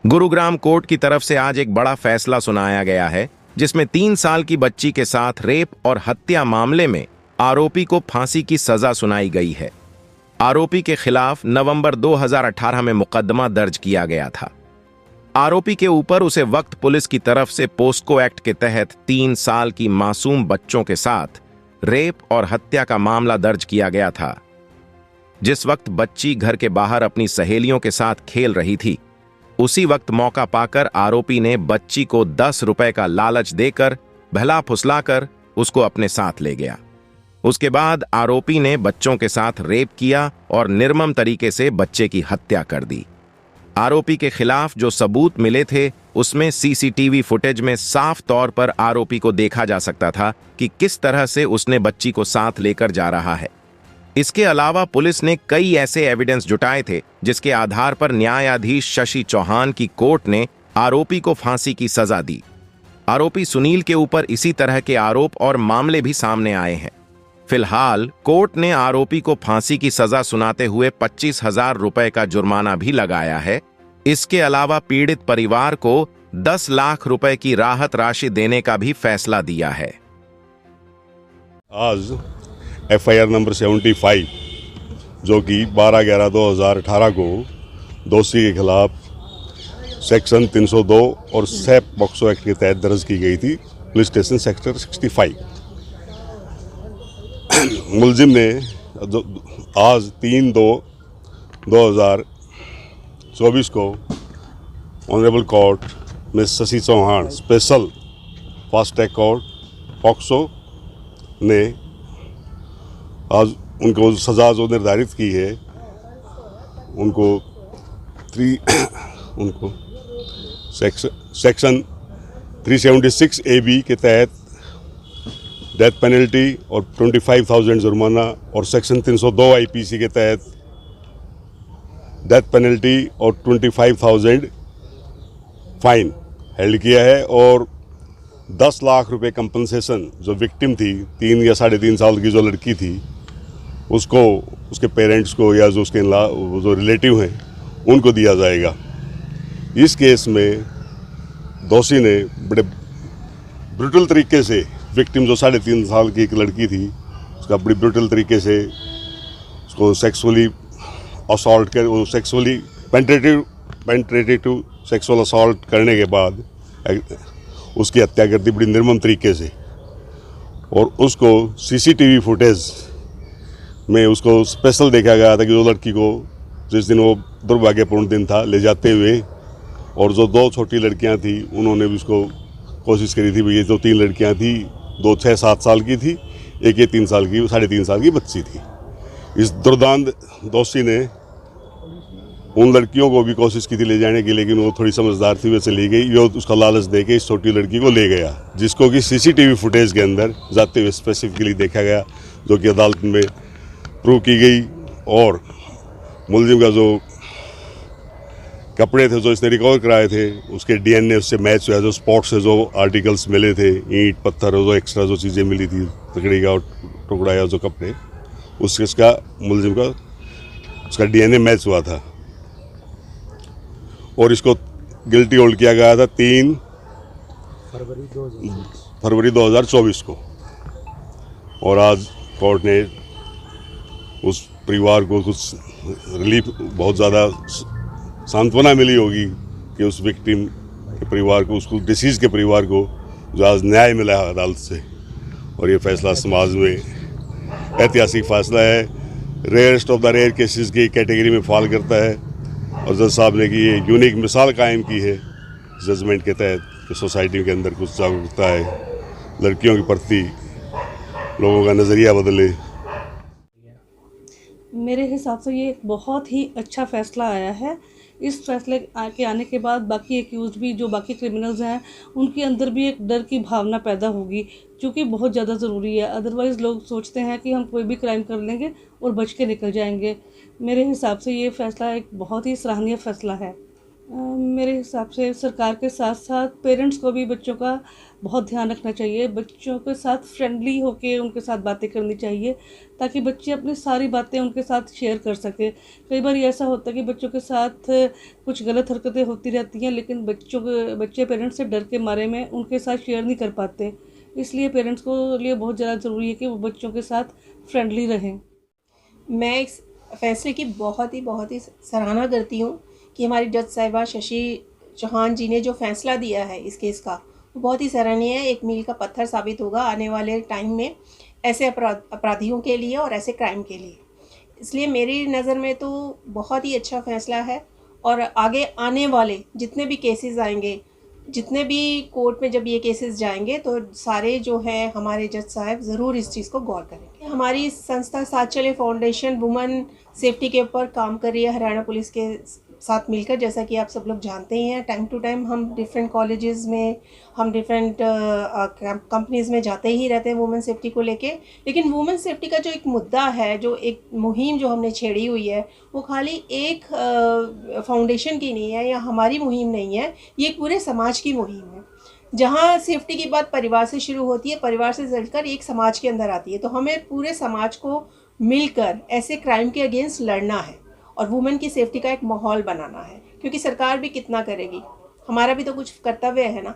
Gurugram court की तरफ से आज एक बड़ा फैसला सुनाया गया है, जिसमें 3 साल की बच्ची के साथ रेप और हत्या मामले में आरोपी को फांसी की सजा सुनाई गई है। आरोपी के खिलाफ नवंबर 2018 में मुकदमा दर्ज किया गया था। आरोपी के ऊपर उसे वक्त पुलिस की तरफ से पोस्को एक्ट के तहत 3 साल की मासूम बच्चों के साथ रेप और हत्या का मामला दर्ज किया गया था। जिस वक्त बच्ची घर के बाहर अपनी सहेलियों के साथ खेल रही थी, उसी वक्त मौका पाकर आरोपी ने बच्ची को 10 रुपए का लालच देकर बहला फुसलाकर उसको अपने साथ ले गया। उसके बाद आरोपी ने बच्चों के साथ रेप किया और निर्मम तरीके से बच्चे की हत्या कर दी। आरोपी के खिलाफ जो सबूत मिले थे, उसमें सीसीटीवी फुटेज में साफ तौर पर आरोपी को देखा जा सकता था कि किस तरह से उसने बच्ची को साथ लेकर जा रहा है। इसके अलावा पुलिस ने कई ऐसे एविडेंस जुटाए थे जिसके आधार पर न्यायाधीश शशि चौहान की कोर्ट ने आरोपी को फांसी की सजा दी। आरोपी सुनील के ऊपर इसी तरह के आरोप और मामले भी सामने आए हैं। फिलहाल कोर्ट ने आरोपी को फांसी की सजा सुनाते हुए 25,000 रुपए का जुर्माना भी लगाया है। इसके अलावा पीड़ित परिवार को 10 लाख रुपए की राहत राशि देने का भी फैसला दिया है। आज FIR नंबर 75 जो कि 12/11/2018 को दोषी के खिलाफ सेक्शन 302 और सैप पॉक्सो एक्ट के तहत दर्ज की गई थी, पुलिस स्टेशन सेक्टर 65। मुलजिम ने आज 3/2/2024 को ऑनरेबल कोर्ट में Shashi Chauhan special fast track court POCSO ने आज उनको सज़ा जो निर्धारित की है, उनको सेक्शन 376 AB के तहत डेथ पेनल्टी और 25,000 जुर्माना और सेक्शन 302 IPC के तहत डेथ पेनल्टी और 25,000 फाइन हेल्ड किया है और 10 लाख रुपए कंपनसेशन जो विक्टिम थी, 3 या 3.5 साल की जो लड़की थी, उसको उसके पेरेंट्स को या जो उसके जो रिलेटिव हैं उनको दिया जाएगा। इस केस में दोषी ने बड़े ब्रूटल तरीके से विक्टिम जो 3.5 साल की एक लड़की थी, उसका बड़ी ब्रूटल तरीके से उसको सेक्सुअली असॉल्ट कर, वो सेक्सुअली पेंट्रेटिव सेक्सुअल असॉल्ट करने के बाद उसकी हत्या कर दी बड़ी निर्मम तरीके से। और उसको CCTV फुटेज में उसको स्पेशल देखा गया था कि जो लड़की को जिस दिन वो दुर्भाग्यपूर्ण दिन था ले जाते हुए, और जो 2 छोटी लड़कियां थी उन्होंने भी उसको कोशिश करी थी। ये जो 3 लड़कियां थी, 2 6-7 साल की थी, एक ये 3 साल की 3.5 साल की बच्ची थी। इस दुर्दांत दोषी ने उन लड़कियों को भी कोशिश की थी ले जाने की, लेकिन वो थोड़ी समझदार थी, वैसे ले गई। वो उसका लालच दे के इस छोटी लड़की को ले गया, जिसको कि CCTV फुटेज के अंदर जाते हुए स्पेसिफिकली देखा गया, जो कि अदालत में प्रूव की गई। और मुलजिम का जो कपड़े थे जो इसने रिकवर कराए थे, उसके DNA उससे मैच हुआ। जो स्पॉट से जो आर्टिकल्स मिले थे, ईंट पत्थर और जो एक्स्ट्रा जो चीज़ें मिली थी, लकड़ी का टुकड़ा या जो कपड़े, उसका मुलजिम का उसका DNA मैच हुआ था। और इसको गिल्टी होल्ड किया गया था 3 फरवरी 2024 को। और आज कोर्ट ने उस परिवार को कुछ रिलीफ, बहुत ज़्यादा सांत्वना मिली होगी कि उस विक्टिम के परिवार को, उसको डिसीज के परिवार को जो आज न्याय मिला है अदालत से। और ये फैसला समाज में ऐतिहासिक फैसला है, rarest of the rare cases की कैटेगरी में फॉल करता है। और जज साहब ने कि ये यूनिक मिसाल कायम की है जजमेंट के तहत कि सोसाइटी के अंदर कुछ जागरूकता है, लड़कियों के प्रति लोगों का नज़रिया बदले। मेरे हिसाब से ये एक बहुत ही अच्छा फ़ैसला आया है। इस फैसले के आने के बाद बाकी एक्यूज़ भी, जो बाकी क्रिमिनल्स हैं, उनके अंदर भी एक डर की भावना पैदा होगी, जो कि बहुत ज़्यादा ज़रूरी है। अदरवाइज़ लोग सोचते हैं कि हम कोई भी क्राइम कर लेंगे और बच के निकल जाएंगे। मेरे हिसाब से ये फ़ैसला एक बहुत ही सराहनीय फ़ैसला है। मेरे हिसाब से सरकार के साथ साथ पेरेंट्स को भी बच्चों का बहुत ध्यान रखना चाहिए। बच्चों के साथ फ्रेंडली होके उनके साथ बातें करनी चाहिए, ताकि बच्चे अपनी सारी बातें उनके साथ शेयर कर सकें। कई बार ऐसा होता है कि बच्चों के साथ कुछ गलत हरकतें होती रहती हैं, लेकिन बच्चे पेरेंट्स से डर के मारे में उनके साथ शेयर नहीं कर पाते। इसलिए पेरेंट्स को लिए बहुत ज़्यादा ज़रूरी है कि वो बच्चों के साथ फ्रेंडली रहें। मैं इस फैसले की बहुत ही सराहना करती हूँ कि हमारी जज साहिबा शशि चौहान जी ने जो फ़ैसला दिया है इस केस का, वो बहुत ही सराहनीय है। एक मील का पत्थर साबित होगा आने वाले टाइम में ऐसे अपराधियों के लिए और ऐसे क्राइम के लिए। इसलिए मेरी नज़र में तो बहुत ही अच्छा फ़ैसला है, और आगे आने वाले जितने भी केसेस आएंगे, जितने भी कोर्ट में जब ये केसेस जाएंगे, तो सारे जो हैं हमारे जज साहब ज़रूर इस चीज़ को गौर करेंगे। हमारी संस्था साथ चले फाउंडेशन वुमेन सेफ्टी के ऊपर काम कर रही है हरियाणा पुलिस के साथ मिलकर। जैसा कि आप सब लोग जानते ही हैं, टाइम टू टाइम हम डिफरेंट कॉलेजेस में, हम डिफरेंट कंपनीज़ में जाते ही रहते हैं वुमेन सेफ्टी को लेके। लेकिन वुमेन सेफ्टी का जो एक मुद्दा है, जो एक मुहिम जो हमने छेड़ी हुई है, वो खाली एक फाउंडेशन की नहीं है या हमारी मुहिम नहीं है, ये एक पूरे समाज की मुहिम है। जहाँ सेफ्टी की बात परिवार से शुरू होती है, परिवार से चलकर एक समाज के अंदर आती है। तो हमें पूरे समाज को मिलकर ऐसे क्राइम के अगेंस्ट लड़ना है और वुमेन की सेफ्टी का एक माहौल बनाना है, क्योंकि सरकार भी कितना करेगी, हमारा भी तो कुछ कर्तव्य है ना।